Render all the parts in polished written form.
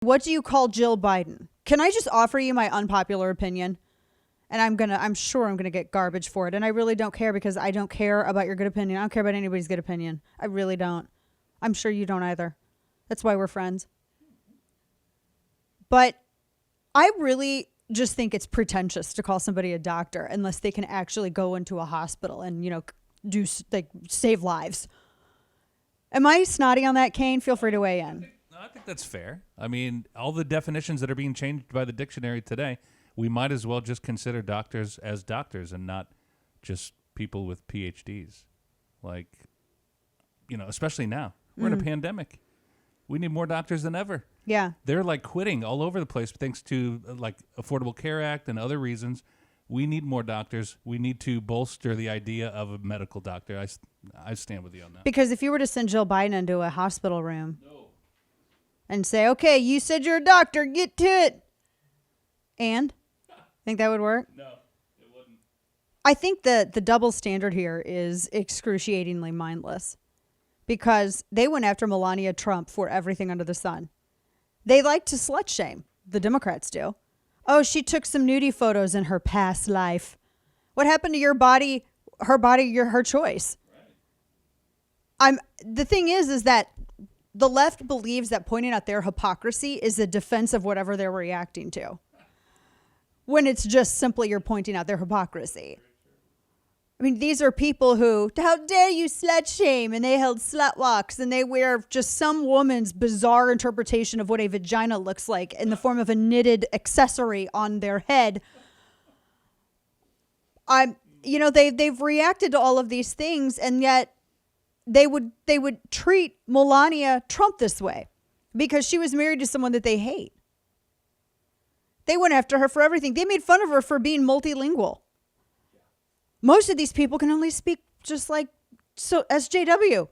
What do you call Jill Biden? Can I just offer you my unpopular opinion? And I'm sure I'm gonna get garbage for it. And I really don't care, because I don't care about your good opinion. I don't care about anybody's good opinion. I really don't. I'm sure you don't either. That's why we're friends. But I really just think it's pretentious to call somebody a doctor unless they can actually go into a hospital and, do like save lives. Am I snotty on that, Kane? Feel free to weigh in. I think that's fair. I mean, all the definitions that are being changed by the dictionary today, we might as well just consider doctors as doctors and not just people with PhDs. Like, especially now. We're in a pandemic. We need more doctors than ever. Yeah. They're like quitting all over the place thanks to like Affordable Care Act and other reasons. We need more doctors. We need to bolster the idea of a medical doctor. I stand with you on that. Because if you were to send Jill Biden into a hospital room and say, okay, you said you're a doctor, get to it. And? Think that would work? No, it wouldn't. I think that the double standard here is excruciatingly mindless, because they went after Melania Trump for everything under the sun. They like to slut shame. The Democrats do. Oh, she took some nudie photos in her past life. What happened to your body? Her body, her choice. Right. The thing is that the left believes that pointing out their hypocrisy is a defense of whatever they're reacting to, when it's just simply you're pointing out their hypocrisy. I mean, these are people who, how dare you slut shame, and they held slut walks, and they wear just some woman's bizarre interpretation of what a vagina looks like in the form of a knitted accessory on their head. They've reacted to all of these things, and yet they would treat Melania Trump this way because she was married to someone that they hate. They went after her for everything. They made fun of her for being multilingual. Most of these people can only speak just like SJW.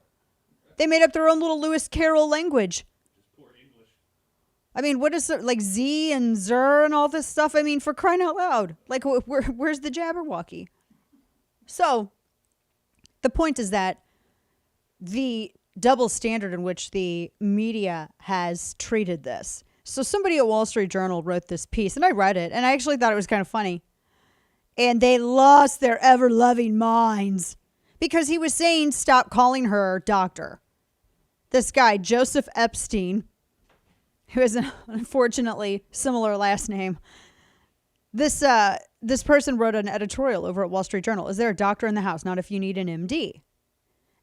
They made up their own little Lewis Carroll language. Just poor English. I mean, what is it, like Z and Zer and all this stuff? I mean, for crying out loud. Like, where's the Jabberwocky? So, the point is that the double standard in which the media has treated this. So somebody at Wall Street Journal wrote this piece, and I read it, and I actually thought it was kind of funny. And they lost their ever-loving minds because he was saying, stop calling her doctor. This guy, Joseph Epstein, who has an unfortunately similar last name. This person wrote an editorial over at Wall Street Journal. Is there a doctor in the house? Not if you need an MD.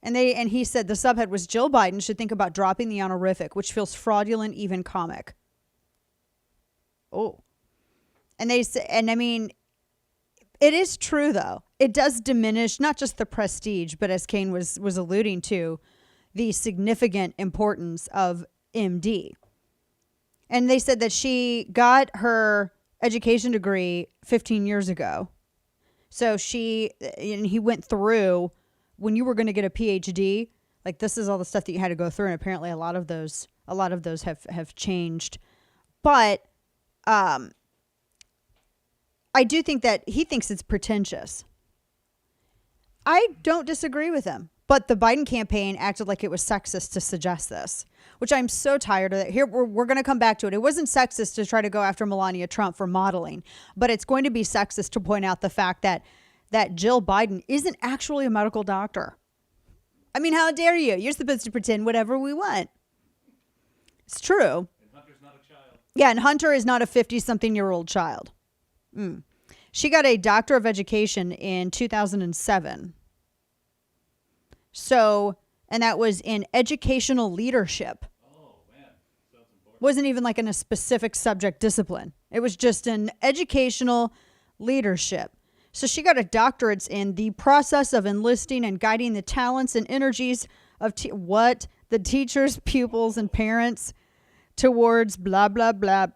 And he said the subhead was, Jill Biden should think about dropping the honorific, which feels fraudulent, even comic. Oh. And I mean, it is true, though. It does diminish not just the prestige, but as Kane was alluding to, the significant importance of MD. And they said that she got her education degree 15 years ago. So he went through, when you were going to get a PhD, like this is all the stuff that you had to go through. And apparently a lot of those have changed. But I do think that he thinks it's pretentious. I don't disagree with him, but the Biden campaign acted like it was sexist to suggest this, which I'm so tired of. Here, we're going to come back to it. It wasn't sexist to try to go after Melania Trump for modeling, but it's going to be sexist to point out the fact that Jill Biden isn't actually a medical doctor. I mean, how dare you? You're supposed to pretend whatever we want. It's true. And Hunter's not a child. Yeah, and Hunter is not a 50-something-year-old child. She got a doctor of education in 2007. So, and that was in educational leadership. Oh, man. Sounds important. Wasn't even like in a specific subject discipline. It was just in educational leadership. So she got a doctorate in the process of enlisting and guiding the talents and energies of the teachers, pupils, and parents towards blah, blah, blah.